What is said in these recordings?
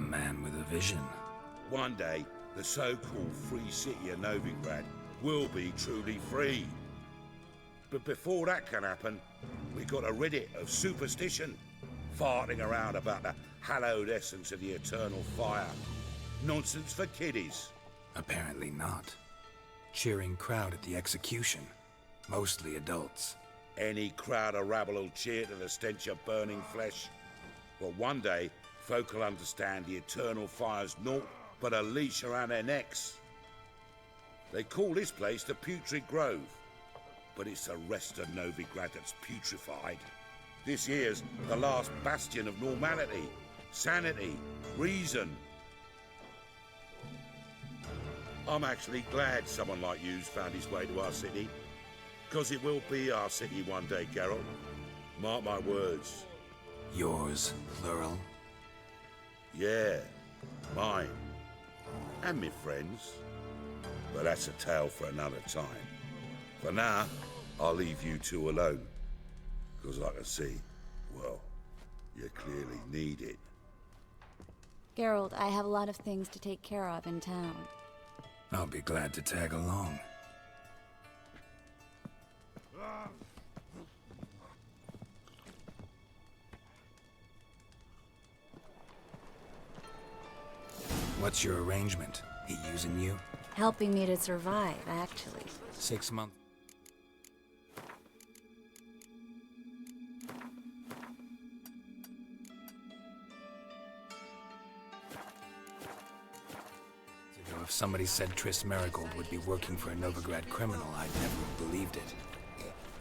man with a vision. One day, the so-called free city of Novigrad will be truly free. But before that can happen, we gotta rid it of superstition, farting around about the hallowed essence of the eternal fire. Nonsense for kiddies. Apparently not. Cheering crowd at the execution. Mostly adults. Any crowd of rabble will cheer to the stench of burning flesh. But one day, folk will understand the eternal fire's naught but a leash around their necks. They call this place the Putrid Grove, but it's the rest of Novigrad that's putrefied. This here's the last bastion of normality, sanity, reason. I'm actually glad someone like you's found his way to our city, because it will be our city one day, Geralt. Mark my words. Yours, plural? Yeah, mine. And me friends. But that's a tale for another time. For now, I'll leave you two alone. Because I can see, well, you clearly need it. Geralt, I have a lot of things to take care of in town. I'll be glad to tag along. What's your arrangement? He using you? Helping me to survive, actually. 6 months. If somebody said Triss Merigold would be working for a Novigrad criminal, I'd never have believed it.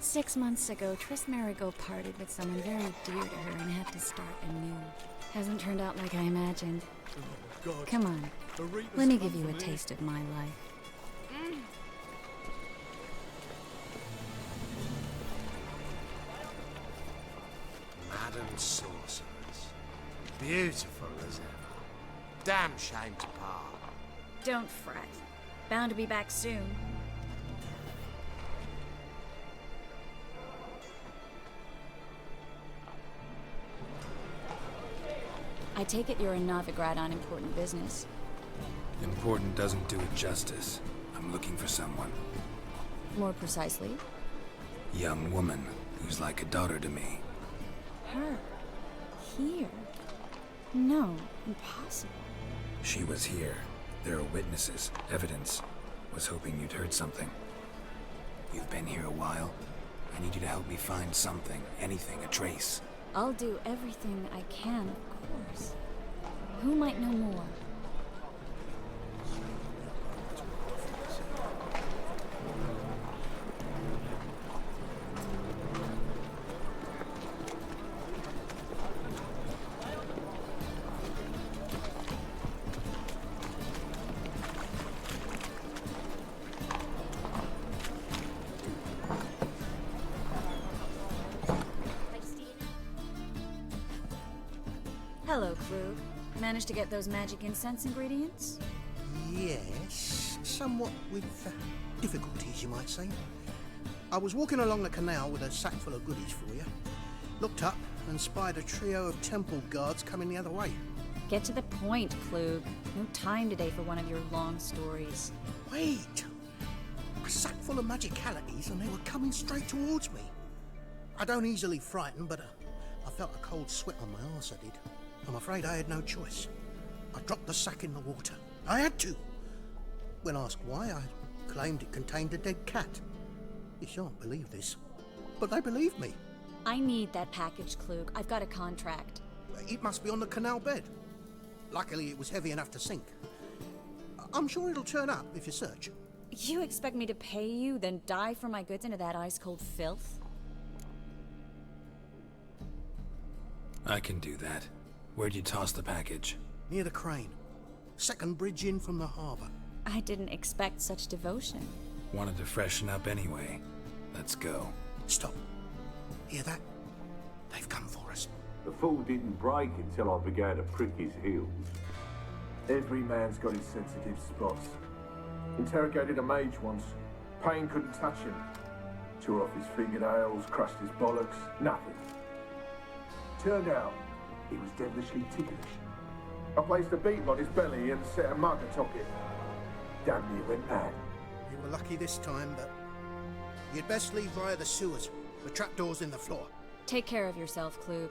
6 months ago, Triss Merigold parted with someone very dear to her and had to start anew. Hasn't turned out like I imagined. Oh, God. Come on, let me give you a taste of my life. Madam Sorceress. Beautiful as ever. Damn shame to part. Don't fret. Bound to be back soon. I take it you're in Novigrad on important business. Important doesn't do it justice. I'm looking for someone. More precisely? Young woman who's like a daughter to me. Her? Here? No, impossible. She was here. There are witnesses, evidence. Was hoping you'd heard something. You've been here a while. I need you to help me find something, anything, a trace. I'll do everything I can, of course. Who might know more? Hello, Klug. Managed to get those magic incense ingredients? Yes, somewhat with difficulties, you might say. I was walking along the canal with a sack full of goodies for you. Looked up and spied a trio of temple guards coming the other way. Get to the point, Klug. No time today for one of your long stories. Wait! A sack full of magicalities and they were coming straight towards me. I don't easily frighten, but I felt a cold sweat on my arse, I did. I'm afraid I had no choice. I dropped the sack in the water. I had to. When asked why, I claimed it contained a dead cat. You shan't believe this, but they believed me. I need that package, Klug. I've got a contract. It must be on the canal bed. Luckily, it was heavy enough to sink. I'm sure it'll turn up if you search. You expect me to pay you, then dive for my goods into that ice-cold filth? I can do that. Where'd you toss the package? Near the crane. Second bridge in from the harbour. I didn't expect such devotion. Wanted to freshen up anyway. Let's go. Stop. Hear that? They've come for us. The fall didn't break until I began to prick his heels. Every man's got his sensitive spots. Interrogated a mage once. Pain couldn't touch him. Tore off his fingernails, crushed his bollocks, nothing. Turned out, he was devilishly ticklish. I placed a beetle on his belly and set a mug atop it. Damn near went mad. You were lucky this time, but you'd best leave via the sewers. The trapdoor's in the floor. Take care of yourself, Klug.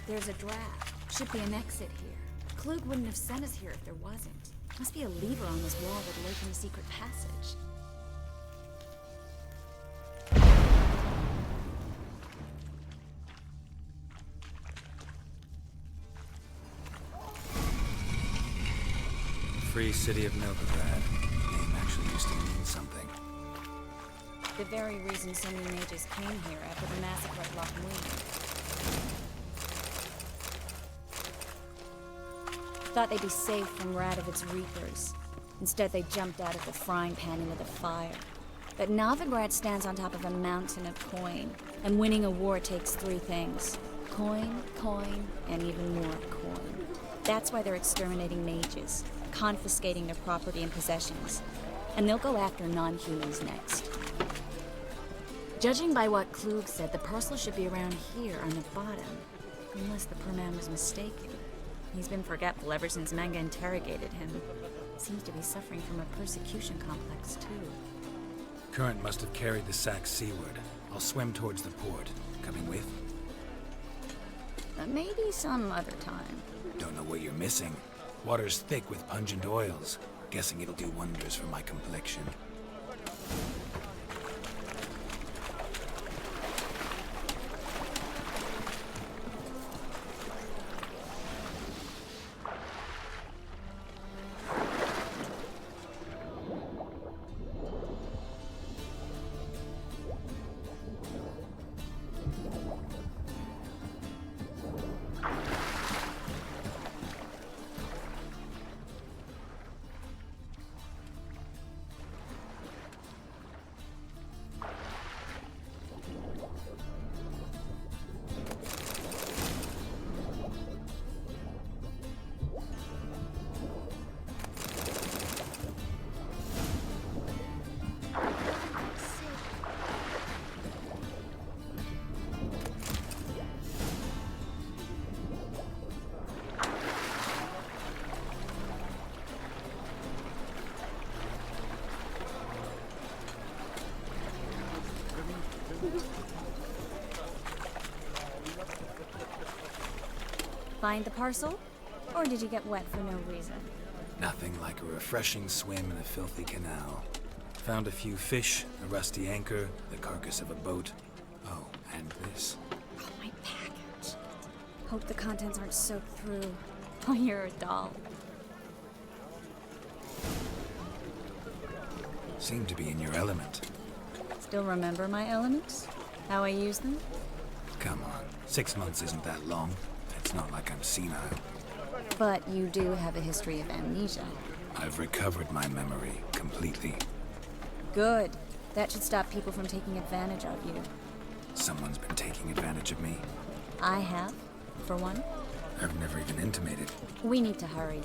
There's a draft. Should be an exit here. Klug wouldn't have sent us here if there wasn't. Must be a lever on this wall that led from a secret passage. Free City of Novigrad. Name actually used to mean something. The very reason so many mages came here after the massacre at Loch Moon. Thought they'd be safe from Radovid's reapers. Instead, they jumped out of the frying pan into the fire. But Novigrad stands on top of a mountain of coin, and winning a war takes three things. Coin, coin, and even more coin. That's why they're exterminating mages, confiscating their property and possessions. And they'll go after non-humans next. Judging by what Klug said, the parcel should be around here on the bottom. Unless the poor man was mistaken. He's been forgetful ever since Manga interrogated him. Seems to be suffering from a persecution complex, too. Current must have carried the sack seaward. I'll swim towards the port. Coming with? Maybe some other time. Don't know what you're missing. Water's thick with pungent oils. Guessing it'll do wonders for my complexion. Find the parcel? Or did you get wet for no reason? Nothing like a refreshing swim in a filthy canal. Found a few fish, a rusty anchor, the carcass of a boat. Oh, and this. Oh, my package. Hope the contents aren't soaked through. Oh, you're a doll. Seem to be in your element. Still remember my elements? How I use them? Come on, 6 months isn't that long. It's not like I'm senile. But you do have a history of amnesia. I've recovered my memory completely. Good. That should stop people from taking advantage of you. Someone's been taking advantage of me. I have, for one. I've never even intimated. We need to hurry.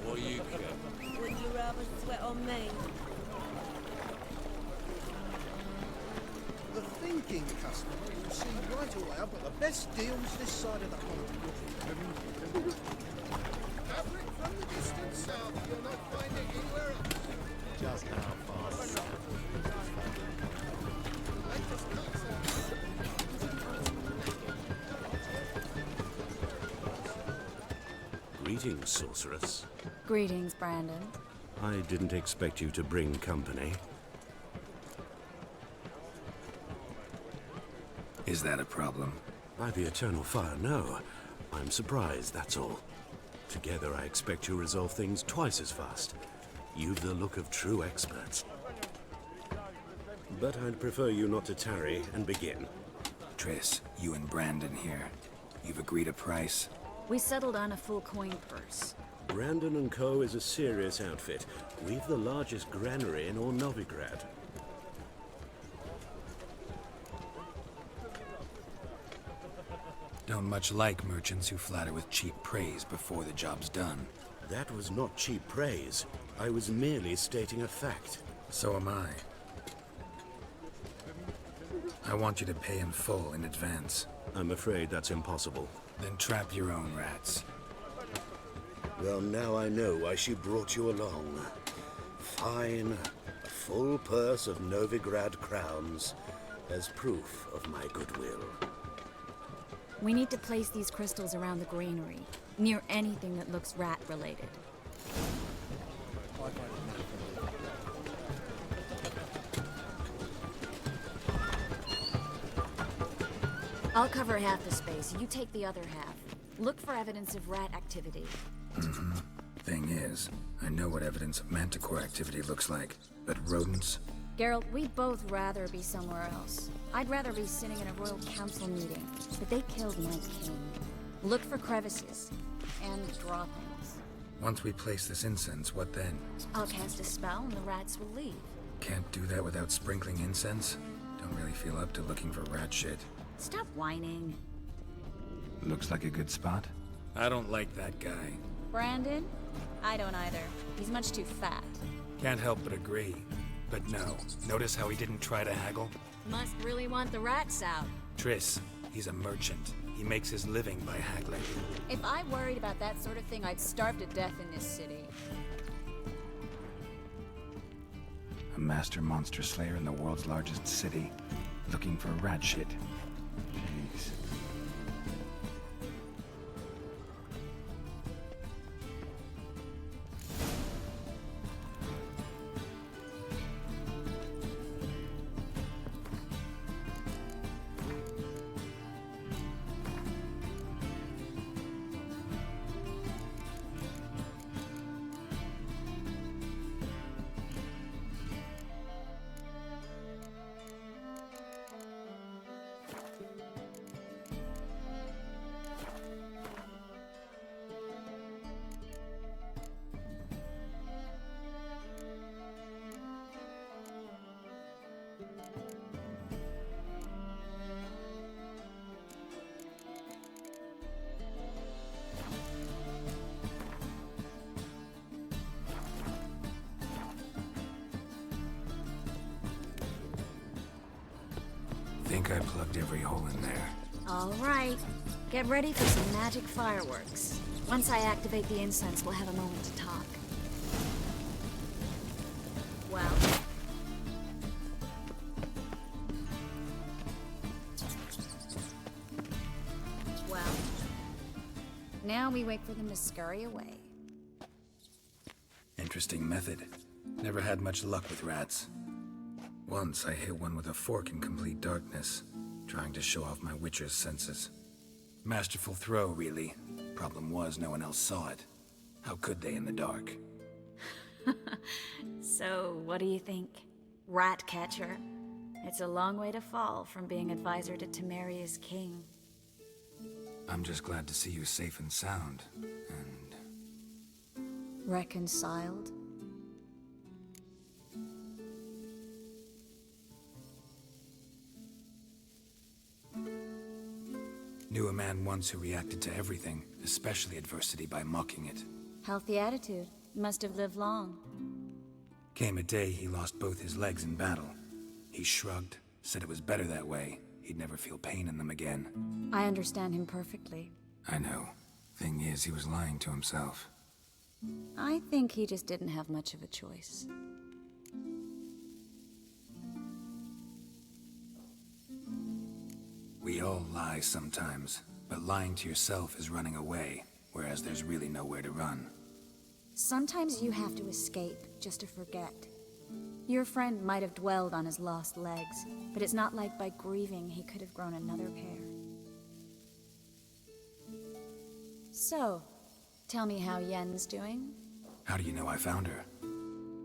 What you care? Would you rather sweat on me? The thinking customer will see right away I've got the best deals this side of the pond. Fabric from the distant south, you'll not find it anywhere else. Just how fast. Greetings, sorceress. Greetings, Brandon. I didn't expect you to bring company. Is that a problem? By the eternal fire, no. I'm surprised, that's all. Together, I expect you resolve things twice as fast. You've the look of true experts. But I'd prefer you not to tarry and begin. Triss, you and Brandon here. You've agreed a price? We settled on a full coin purse. Brandon and Co. is a serious outfit. We've the largest granary in all Novigrad. Don't much like merchants who flatter with cheap praise before the job's done. That was not cheap praise. I was merely stating a fact. So am I. I want you to pay in full in advance. I'm afraid that's impossible. Then trap your own rats. Well, now I know why she brought you along. Fine. A full purse of Novigrad crowns as proof of my goodwill. We need to place these crystals around the granary, near anything that looks rat-related. I'll cover half the space, you take the other half. Look for evidence of rat activity. Thing is, I know what evidence of manticore activity looks like, but rodents? Geralt, we'd both rather be somewhere else. I'd rather be sitting in a royal council meeting, but they killed my king. Look for crevices and droppings. Once we place this incense, what then? I'll cast a spell and the rats will leave. Can't do that without sprinkling incense? Don't really feel up to looking for rat shit. Stop whining. Looks like a good spot. I don't like that guy. Brandon? I don't either. He's much too fat. Can't help but agree. But no, notice how he didn't try to haggle? Must really want the rats out. Triss, he's a merchant. He makes his living by haggling. If I worried about that sort of thing, I'd starve to death in this city. A master monster slayer in the world's largest city, looking for rat shit. Jeez. Think I plugged every hole in there. All right. Get ready for some magic fireworks. Once I activate the incense, we'll have a moment to talk. Well... Now we wait for them to scurry away. Interesting method. Never had much luck with rats. Once I hit one with a fork in complete darkness, trying to show off my witcher's senses. Masterful throw, really. Problem was, no one else saw it. How could they in the dark? So, what do you think? Rat catcher? It's a long way to fall from being advisor to Temeria's king. I'm just glad to see you safe and sound, and... Reconciled? Knew a man once who reacted to everything, especially adversity, by mocking it. Healthy attitude. Must have lived long. Came a day he lost both his legs in battle. He shrugged, said it was better that way. He'd never feel pain in them again. I understand him perfectly. I know. Thing is, he was lying to himself. I think he just didn't have much of a choice. We all lie sometimes, but lying to yourself is running away, whereas there's really nowhere to run. Sometimes you have to escape, just to forget. Your friend might have dwelled on his lost legs, but it's not like by grieving he could have grown another pair. So, tell me how Yen's doing? How do you know I found her?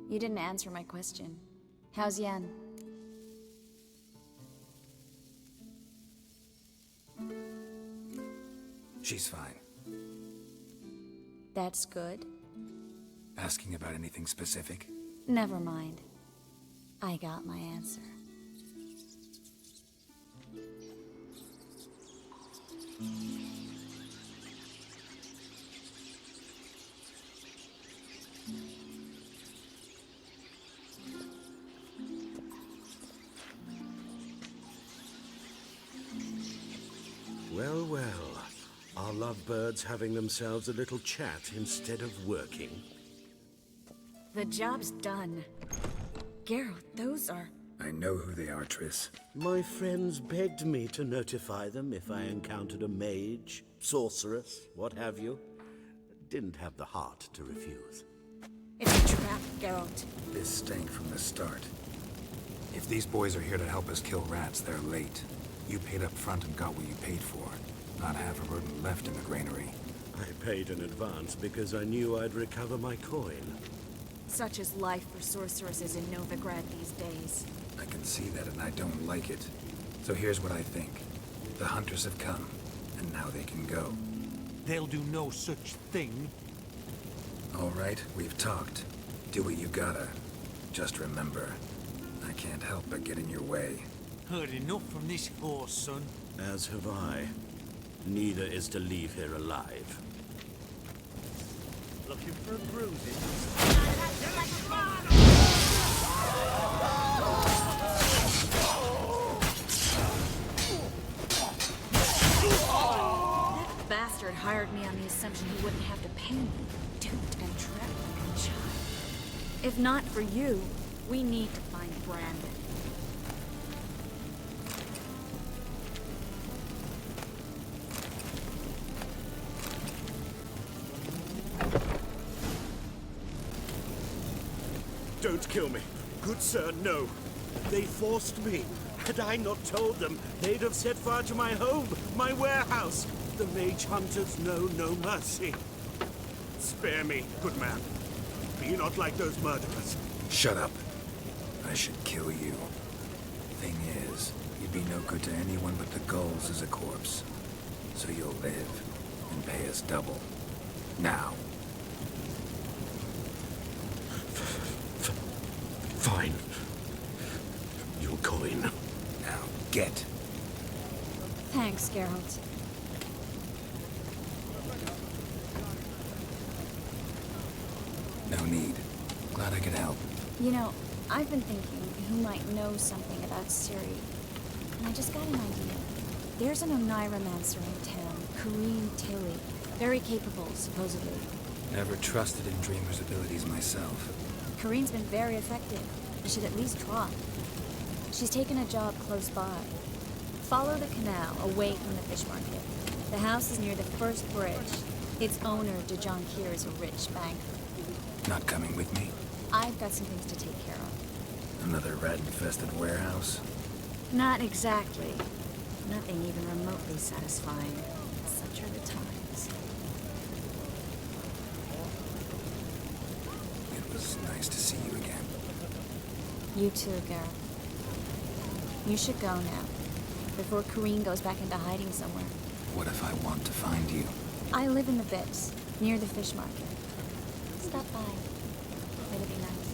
You didn't answer my question. How's Yen? She's fine. That's good. Asking about anything specific? Never mind. I got my answer. Well, well. Are lovebirds having themselves a little chat instead of working? The job's done. Geralt, those are... I know who they are, Triss. My friends begged me to notify them if I encountered a mage, sorceress, what have you. Didn't have the heart to refuse. It's a trap, Geralt. This stank from the start. If these boys are here to help us kill rats, they're late. You paid up front and got what you paid for. Not half a rodent left in the granary. I paid in advance because I knew I'd recover my coin. Such is life for sorceresses in Novigrad these days. I can see that and I don't like it. So here's what I think. The hunters have come, and now they can go. They'll do no such thing. All right, we've talked. Do what you gotta. Just remember, I can't help but get in your way. Heard enough from this horse, son. As have I. Neither is to leave here alive. Looking for a bruising? That bastard hired me on the assumption he wouldn't have to pay me. Duped and trapped like a child. If not for you, we need to find Brandon. Don't kill me. Good sir, no. They forced me. Had I not told them, they'd have set fire to my home, my warehouse. The mage hunters know no mercy. Spare me, good man. Be not like those murderers. Shut up. I should kill you. Thing is, you'd be no good to anyone but the gulls as a corpse. So you'll live and pay us double. Now. Fine. Your coin. Now, get. Thanks, Geralt. No need. Glad I could help. You know, I've been thinking who might know something about Ciri. And I just got an idea. There's an Oneiromancer in town, Kareem Tilly. Very capable, supposedly. Never trusted in Dreamer's abilities myself. Kareem's been very effective. You should at least try. She's taken a job close by. Follow the canal away from the fish market. The house is near the first bridge. Its owner, Dejon Kier, is a rich banker. Not coming with me? I've got some things to take care of. Another rat-infested warehouse? Not exactly. Nothing even remotely satisfying. Such are the times. It was nice to see you again. You too, Geralt. You should go now, before Kareem goes back into hiding somewhere. What if I want to find you? I live in the Bits, near the fish market. Stop by. It'll be nice.